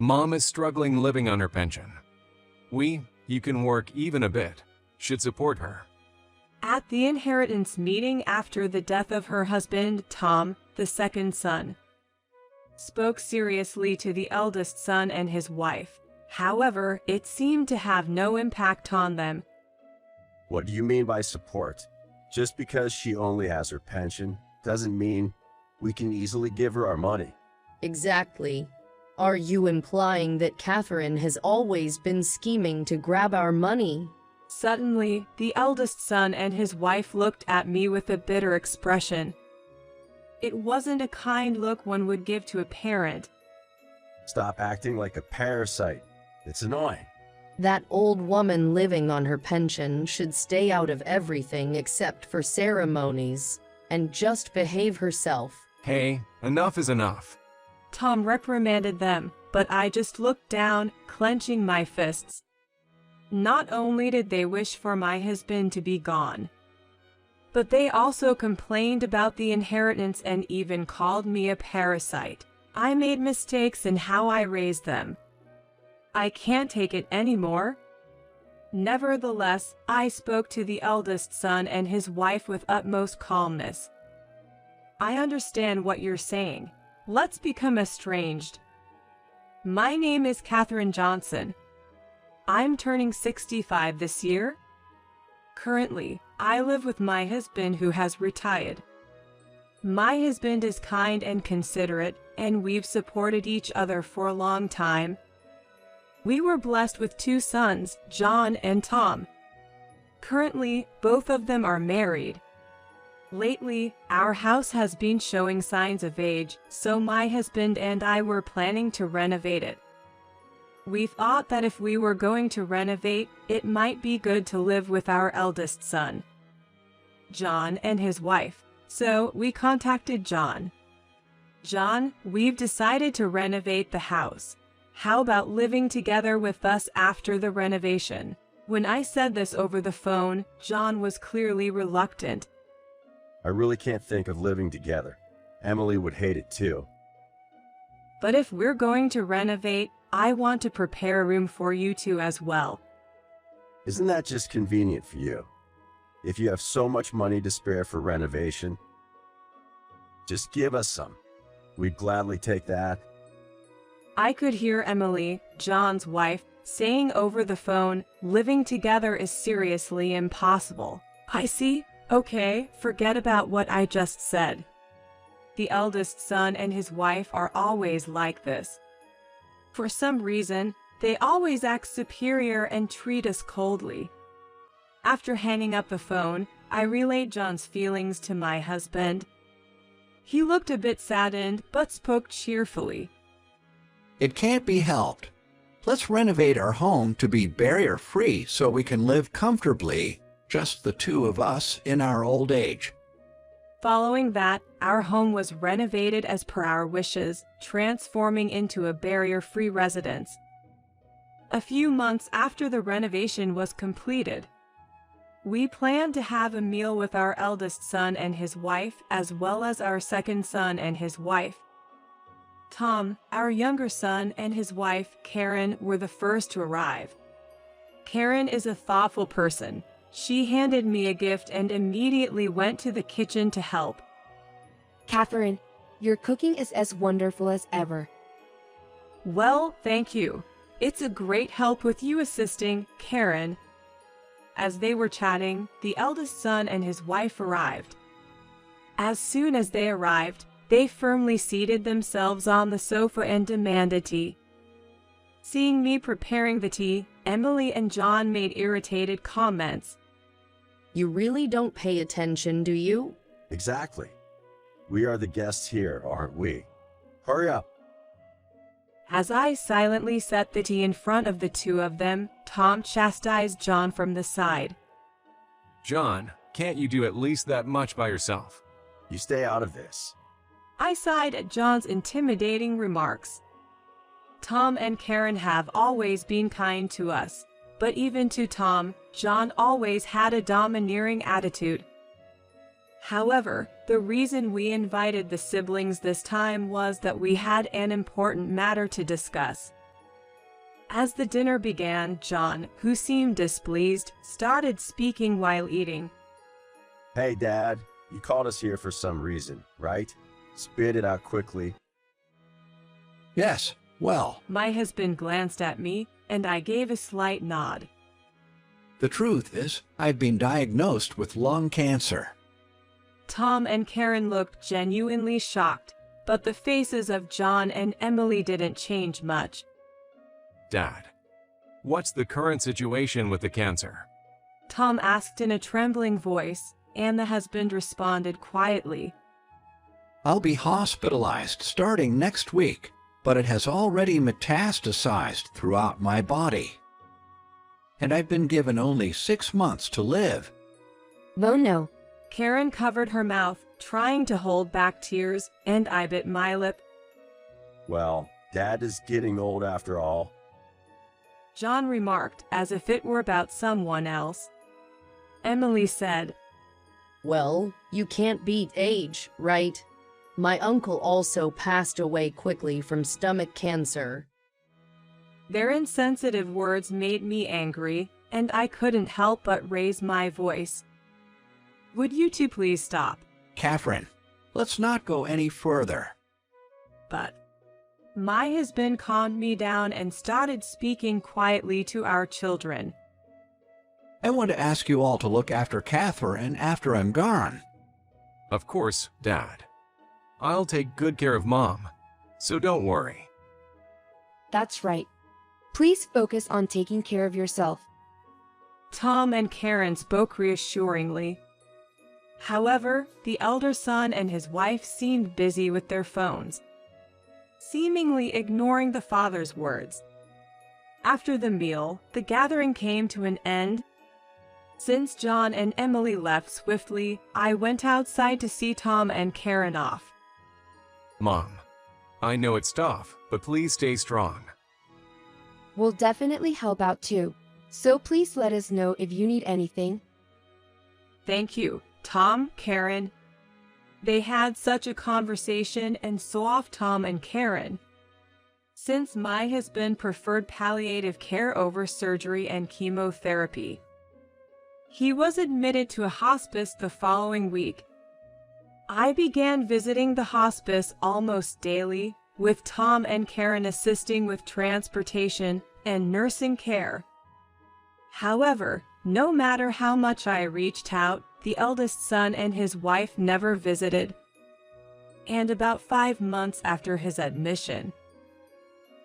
Mom is struggling living on her pension. You can work even a bit, should support her. At the inheritance meeting after the death of her husband, Tom, the second son, spoke seriously to the eldest son and his wife. However, it seemed to have no impact on them. What do you mean by support? Just because she only has her pension doesn't mean we can easily give her our money. Exactly. Are you implying that Catherine has always been scheming to grab our money? Suddenly, the eldest son and his wife looked at me with a bitter expression. It wasn't a kind look one would give to a parent. Stop acting like a parasite. It's annoying. That old woman living on her pension should stay out of everything except for ceremonies, and just behave herself. Hey, enough is enough. Tom reprimanded them, but I just looked down, clenching my fists. Not only did they wish for my husband to be gone, but they also complained about the inheritance and even called me a parasite. I made mistakes in how I raised them. I can't take it anymore. Nevertheless, I spoke to the eldest son and his wife with utmost calmness. I understand what you're saying. Let's become estranged. My name is Catherine Johnson. I'm turning 65 this year. Currently, I live with my husband who has retired. My husband is kind and considerate, and we've supported each other for a long time. We were blessed with 2 sons, John and Tom. Currently, both of them are married. Lately, our house has been showing signs of age, so my husband and I were planning to renovate it. We thought that if we were going to renovate, it might be good to live with our eldest son, John, and his wife. So we contacted John. John, we've decided to renovate the house. How about living together with us after the renovation? When I said this over the phone, John was clearly reluctant. I really can't think of living together. Emily would hate it too. But if we're going to renovate, I want to prepare a room for you two as well. Isn't that just convenient for you? If you have so much money to spare for renovation, just give us some. We'd gladly take that. I could hear Emily, John's wife, saying over the phone, living together is seriously impossible. I see. Okay, forget about what I just said. The eldest son and his wife are always like this. For some reason, they always act superior and treat us coldly. After hanging up the phone, I relayed John's feelings to my husband. He looked a bit saddened, but spoke cheerfully. It can't be helped. Let's renovate our home to be barrier-free so we can live comfortably, just the 2 of us in our old age. Following that, our home was renovated as per our wishes, transforming into a barrier-free residence. A few months after the renovation was completed, we planned to have a meal with our eldest son and his wife, as well as our second son and his wife. Tom, our younger son, and his wife, Karen, were the first to arrive. Karen is a thoughtful person. She handed me a gift and immediately went to the kitchen to help. Catherine, your cooking is as wonderful as ever. Well, thank you. It's a great help with you assisting, Karen. As they were chatting, the eldest son and his wife arrived. As soon as they arrived, they firmly seated themselves on the sofa and demanded tea. Seeing me preparing the tea, Emily and John made irritated comments. You really don't pay attention, do you? Exactly. We are the guests here, aren't we? Hurry up. As I silently set the tea in front of the 2 of them, Tom chastised John from the side. John, can't you do at least that much by yourself? You stay out of this. I sighed at John's intimidating remarks. Tom and Karen have always been kind to us, but even to Tom, John always had a domineering attitude. However, the reason we invited the siblings this time was that we had an important matter to discuss. As the dinner began, John, who seemed displeased, started speaking while eating. Hey, Dad, you called us here for some reason, right? Spit it out quickly. Yes, well, My husband glanced at me, and I gave a slight nod. the truth is, I've been diagnosed with lung cancer. Tom and Karen looked genuinely shocked, but the faces of John and Emily didn't change much. Dad, what's the current situation with the cancer? Tom asked in a trembling voice, and the husband responded quietly. I'll be hospitalized starting next week, but it has already metastasized throughout my body. And I've been given only 6 months to live. Oh no. Karen covered her mouth, trying to hold back tears, and I bit my lip. Well, Dad is getting old after all. John remarked, as if it were about someone else. Emily said, Well, you can't beat age, right? My uncle also passed away quickly from stomach cancer. Their insensitive words made me angry, and I couldn't help but raise my voice. Would you two please stop? Catherine, let's not go any further. But my husband calmed me down and started speaking quietly to our children. I want to ask you all to look after Catherine after I'm gone. Of course, Dad. I'll take good care of Mom, so don't worry. That's right. Please focus on taking care of yourself. Tom and Karen spoke reassuringly. However, the elder son and his wife seemed busy with their phones, seemingly ignoring the father's words. After the meal, the gathering came to an end. Since John and Emily left swiftly, I went outside to see Tom and Karen off. Mom, I know it's tough, but please stay strong. We'll definitely help out too. So please let us know if you need anything. Thank you, Tom, Karen. They had such a conversation and so off Tom and Karen. Since my husband preferred palliative care over surgery and chemotherapy, he was admitted to a hospice the following week. I began visiting the hospice almost daily, with Tom and Karen assisting with transportation and nursing care. However, no matter how much I reached out, the eldest son and his wife never visited. And about 5 months after his admission,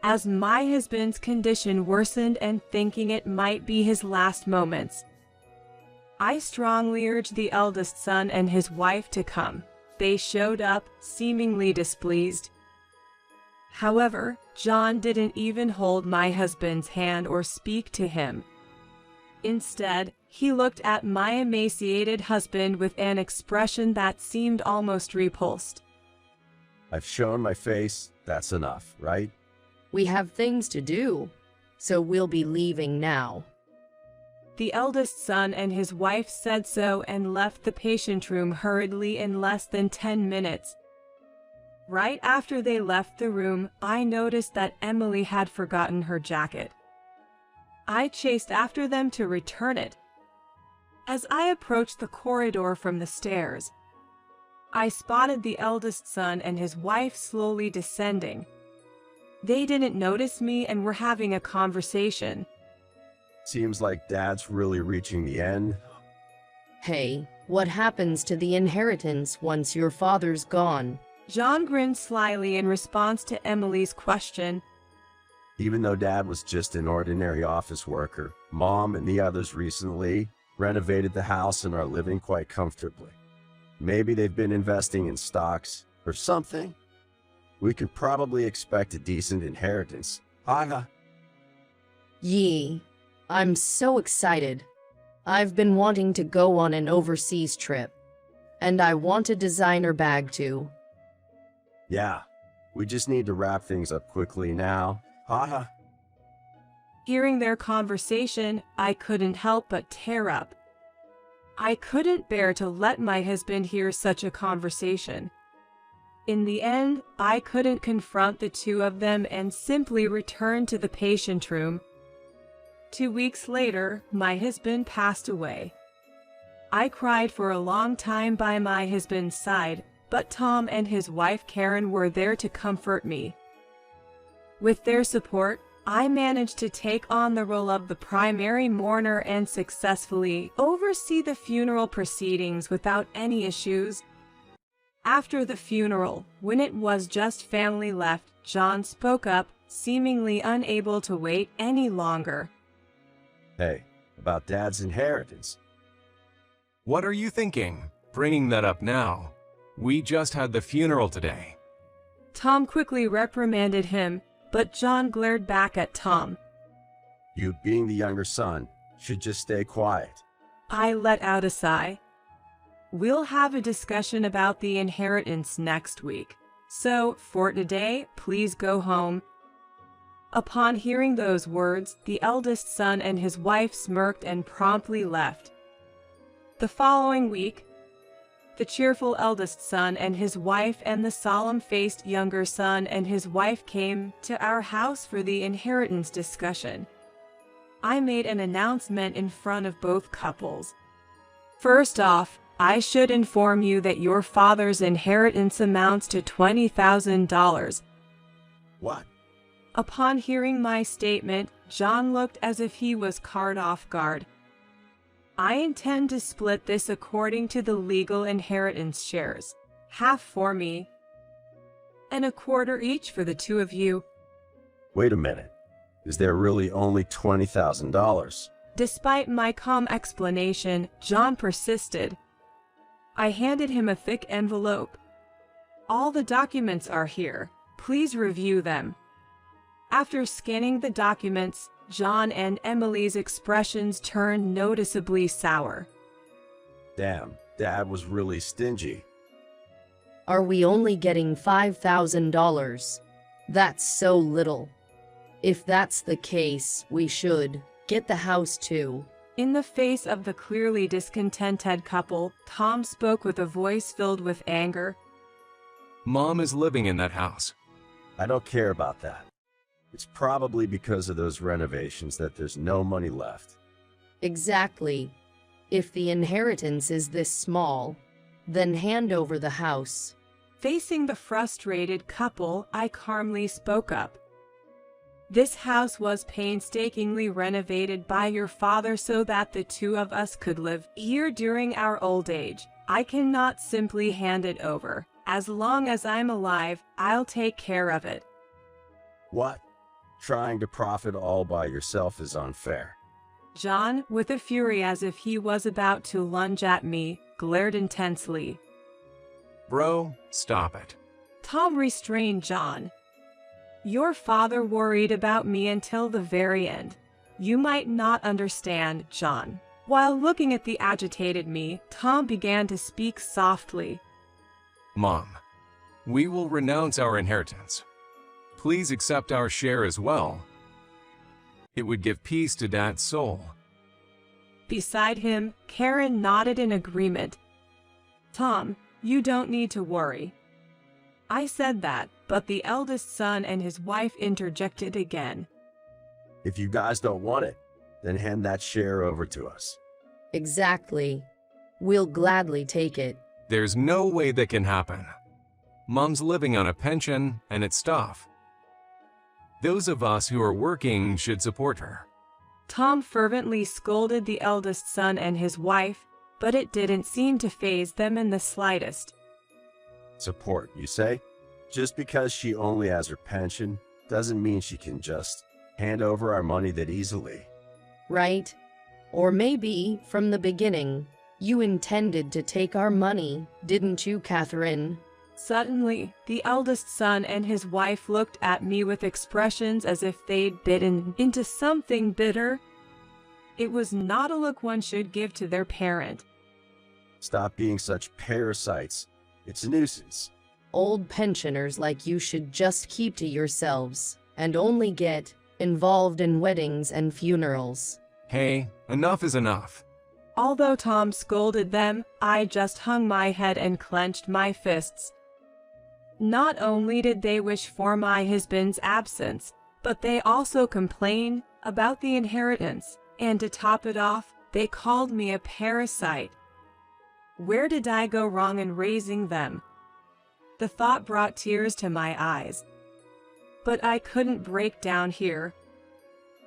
as my husband's condition worsened and thinking it might be his last moments, I strongly urged the eldest son and his wife to come. They showed up, seemingly displeased. However, John didn't even hold my husband's hand or speak to him. Instead, he looked at my emaciated husband with an expression that seemed almost repulsed. I've shown my face, that's enough, right? We have things to do, so we'll be leaving now. The eldest son and his wife said so and left the patient room hurriedly in less than 10 minutes. Right after they left the room, I noticed that Emily had forgotten her jacket. I chased after them to return it. As I approached the corridor from the stairs, I spotted the eldest son and his wife slowly descending. They didn't notice me and were having a conversation. Seems like Dad's really reaching the end. Hey, what happens to the inheritance once your father's gone? John grinned slyly in response to Emily's question. Even though Dad was just an ordinary office worker, Mom and the others recently renovated the house and are living quite comfortably. Maybe they've been investing in stocks or something. We could probably expect a decent inheritance. Haha. Yee, I'm so excited. I've been wanting to go on an overseas trip. And I want a designer bag too. Yeah, we just need to wrap things up quickly now. Haha. Hearing their conversation, I couldn't help but tear up. I couldn't bear to let my husband hear such a conversation. In the end, I couldn't confront the two of them and simply returned to the patient room. 2 weeks later, my husband passed away. I cried for a long time by my husband's side, but Tom and his wife Karen were there to comfort me. With their support, I managed to take on the role of the primary mourner and successfully oversee the funeral proceedings without any issues. After the funeral, when it was just family left, John spoke up, seemingly unable to wait any longer. Hey, about Dad's inheritance. What are you thinking, bringing that up now? We just had the funeral today. Tom quickly reprimanded him, but John glared back at Tom. You, being the younger son, should just stay quiet. I let out a sigh. We'll have a discussion about the inheritance next week. So, for today, please go home. Upon hearing those words, the eldest son and his wife smirked and promptly left. The following week, the cheerful eldest son and his wife and the solemn-faced younger son and his wife came to our house for the inheritance discussion. I made an announcement in front of both couples. First off, I should inform you that your father's inheritance amounts to $20,000. What? Upon hearing my statement, John looked as if he was caught off guard. I intend to split this according to the legal inheritance shares. Half for me, and a quarter each for the two of you. Wait a minute. Is there really only $20,000? Despite my calm explanation, John persisted. I handed him a thick envelope. All the documents are here. Please review them. After scanning the documents, John and Emily's expressions turned noticeably sour. Damn, Dad was really stingy. Are we only getting $5,000? That's so little. If that's the case, we should get the house too. In the face of the clearly discontented couple, Tom spoke with a voice filled with anger. Mom is living in that house. I don't care about that. It's probably because of those renovations that there's no money left. Exactly. If the inheritance is this small, then hand over the house. Facing the frustrated couple, I calmly spoke up. This house was painstakingly renovated by your father so that the two of us could live here during our old age. I cannot simply hand it over. As long as I'm alive, I'll take care of it. What? Trying to profit all by yourself is unfair. John, with a fury as if he was about to lunge at me, glared intensely. Bro, stop it. Tom restrained John. Your father worried about me until the very end. You might not understand, John. While looking at the agitated me, Tom began to speak softly. Mom, we will renounce our inheritance. Please accept our share as well. It would give peace to Dad's soul. Beside him, Karen nodded in agreement. Tom, you don't need to worry. I said that, but the eldest son and his wife interjected again. If you guys don't want it, then hand that share over to us. Exactly. We'll gladly take it. There's no way that can happen. Mom's living on a pension, and it's tough. Those of us who are working should support her. Tom fervently scolded the eldest son and his wife, but it didn't seem to faze them in the slightest. Support, you say? Just because she only has her pension doesn't mean she can just hand over our money that easily. Right? Or maybe, from the beginning, you intended to take our money, didn't you, Catherine? Suddenly, the eldest son and his wife looked at me with expressions as if they'd bitten into something bitter. It was not a look one should give to their parent. Stop being such parasites. It's a nuisance. Old pensioners like you should just keep to yourselves, and only get involved in weddings and funerals. Hey, enough is enough. Although Tom scolded them, I just hung my head and clenched my fists. Not only did they wish for my husband's absence, but they also complained about the inheritance, and to top it off, they called me a parasite. Where did I go wrong in raising them? The thought brought tears to my eyes. But I couldn't break down here.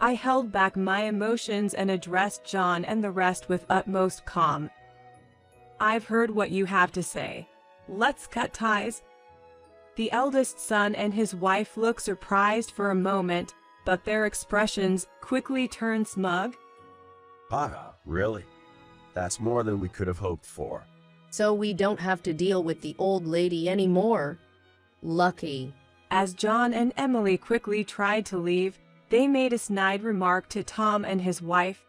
I held back my emotions and addressed John and the rest with utmost calm. I've heard what you have to say. Let's cut ties. The eldest son and his wife looked surprised for a moment, but their expressions quickly turned smug. Ah, really? That's more than we could have hoped for. So we don't have to deal with the old lady anymore. Lucky. As John and Emily quickly tried to leave, they made a snide remark to Tom and his wife.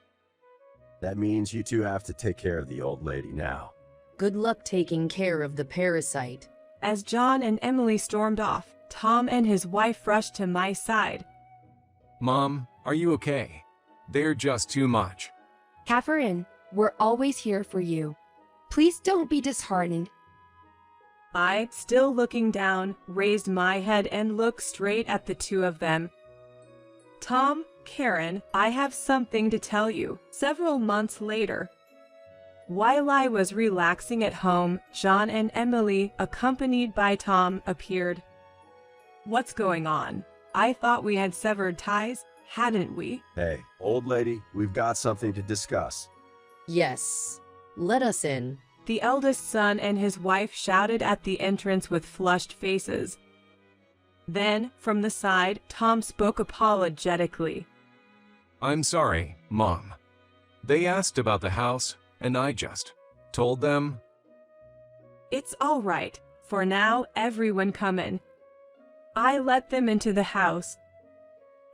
That means you two have to take care of the old lady now. Good luck taking care of the parasite. As John and Emily stormed off, Tom and his wife rushed to my side. Mom, are you okay? They're just too much. Catherine, we're always here for you. Please don't be disheartened. I, still looking down, raised my head and looked straight at the two of them. Tom, Karen, I have something to tell you. Several months later, while I was relaxing at home, John and Emily, accompanied by Tom, appeared. What's going on? I thought we had severed ties, hadn't we? Hey, old lady, we've got something to discuss. Yes. Let us in. The eldest son and his wife shouted at the entrance with flushed faces. Then, from the side, Tom spoke apologetically. I'm sorry, Mom. They asked about the house, and I just told them. It's all right. For now, everyone come in. I let them into the house.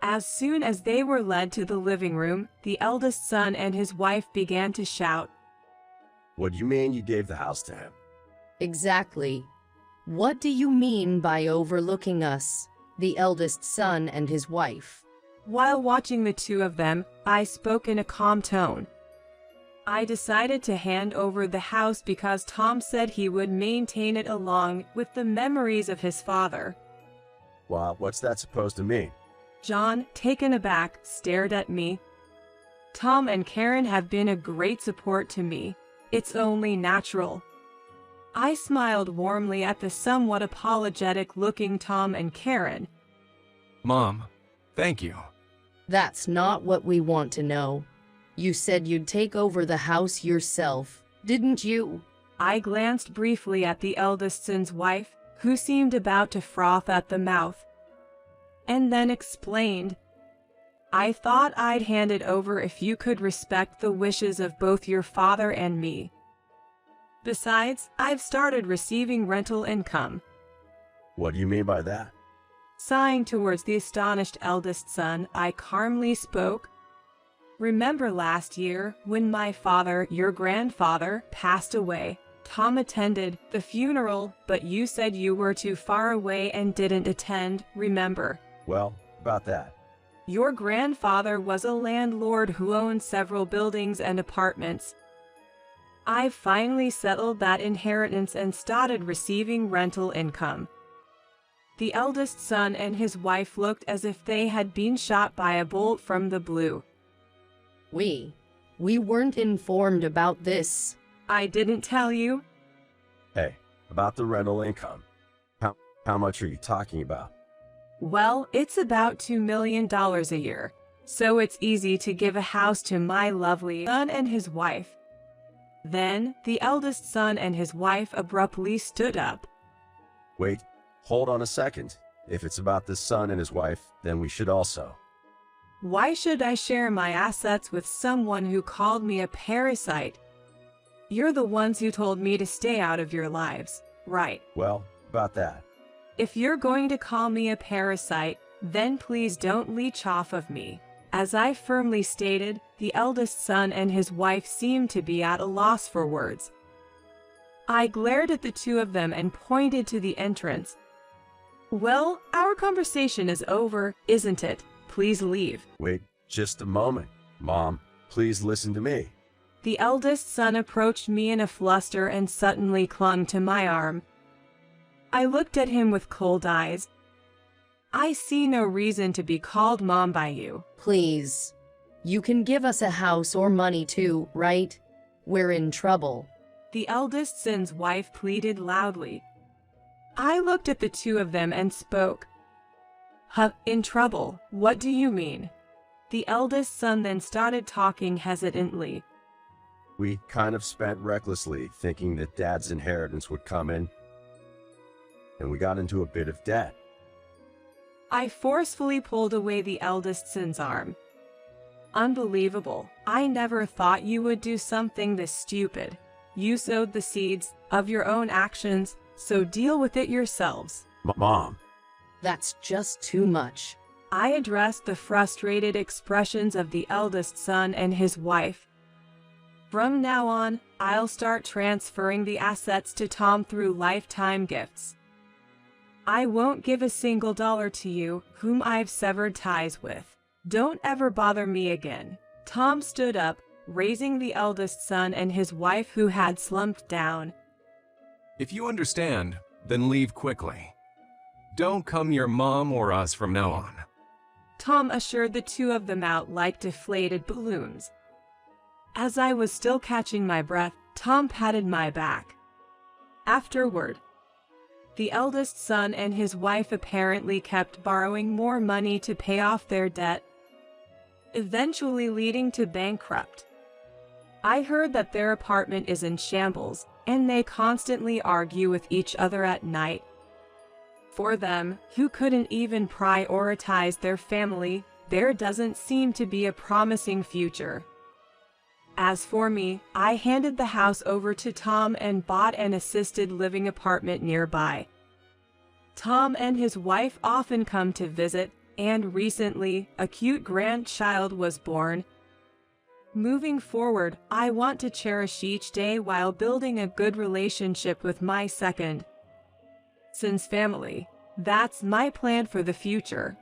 As soon as they were led to the living room, the eldest son and his wife began to shout. What do you mean you gave the house to him? Exactly. What do you mean by overlooking us, the eldest son and his wife? While watching the two of them, I spoke in a calm tone. I decided to hand over the house because Tom said he would maintain it along with the memories of his father. Well, what's that supposed to mean? John, taken aback, stared at me. Tom and Karen have been a great support to me. It's only natural. I smiled warmly at the somewhat apologetic-looking Tom and Karen. Mom, thank you. That's not what we want to know. You said you'd take over the house yourself, didn't you? I glanced briefly at the eldest son's wife, who seemed about to froth at the mouth, and then explained. I thought I'd hand it over if you could respect the wishes of both your father and me. Besides, I've started receiving rental income. What do you mean by that? Sighing towards the astonished eldest son, I calmly spoke. Remember last year, when my father, your grandfather, passed away? Tom attended the funeral, but you said you were too far away and didn't attend, remember? Well, about that. Your grandfather was a landlord who owned several buildings and apartments. I finally settled that inheritance and started receiving rental income. The eldest son and his wife looked as if they had been shot by a bolt from the blue. We weren't informed about this. I didn't tell you. Hey, about the rental income. How much are you talking about? Well, it's about $2 million a year, so it's easy to give a house to my lovely son and his wife. Then, the eldest son and his wife abruptly stood up. Wait, hold on a second. If it's about this son and his wife, then we should also. Why should I share my assets with someone who called me a parasite? You're the ones who told me to stay out of your lives, right? Well, about that. If you're going to call me a parasite, then please don't leech off of me. As I firmly stated, the eldest son and his wife seemed to be at a loss for words. I glared at the two of them and pointed to the entrance. Well, our conversation is over, isn't it? Please leave. Wait, just a moment. Mom, please listen to me. The eldest son approached me in a fluster and suddenly clung to my arm. I looked at him with cold eyes. I see no reason to be called Mom by you. Please. You can give us a house or money too, right? We're in trouble. The eldest son's wife pleaded loudly. I looked at the two of them and spoke. Huh, in trouble? What do you mean? The eldest son then started talking hesitantly. We kind of spent recklessly, thinking that Dad's inheritance would come in, and we got into a bit of debt. I forcefully pulled away the eldest son's arm. Unbelievable. I never thought you would do something this stupid. You sowed the seeds of your own actions, so deal with it yourselves. Mom. That's just too much. I addressed the frustrated expressions of the eldest son and his wife. From now on, I'll start transferring the assets to Tom through lifetime gifts. I won't give a single dollar to you, whom I've severed ties with. Don't ever bother me again. Tom stood up, raising the eldest son and his wife who had slumped down. If you understand, then leave quickly. Don't come near Mom or us from now on. Tom assured the two of them out like deflated balloons. As I was still catching my breath, Tom patted my back. Afterward, the eldest son and his wife apparently kept borrowing more money to pay off their debt, eventually leading to bankrupt. I heard that their apartment is in shambles, and they constantly argue with each other at night. For them, who couldn't even prioritize their family, there doesn't seem to be a promising future. As for me, I handed the house over to Tom and bought an assisted living apartment nearby. Tom and his wife often come to visit, and recently, a cute grandchild was born. Moving forward, I want to cherish each day while building a good relationship with my second son's family. That's my plan for the future.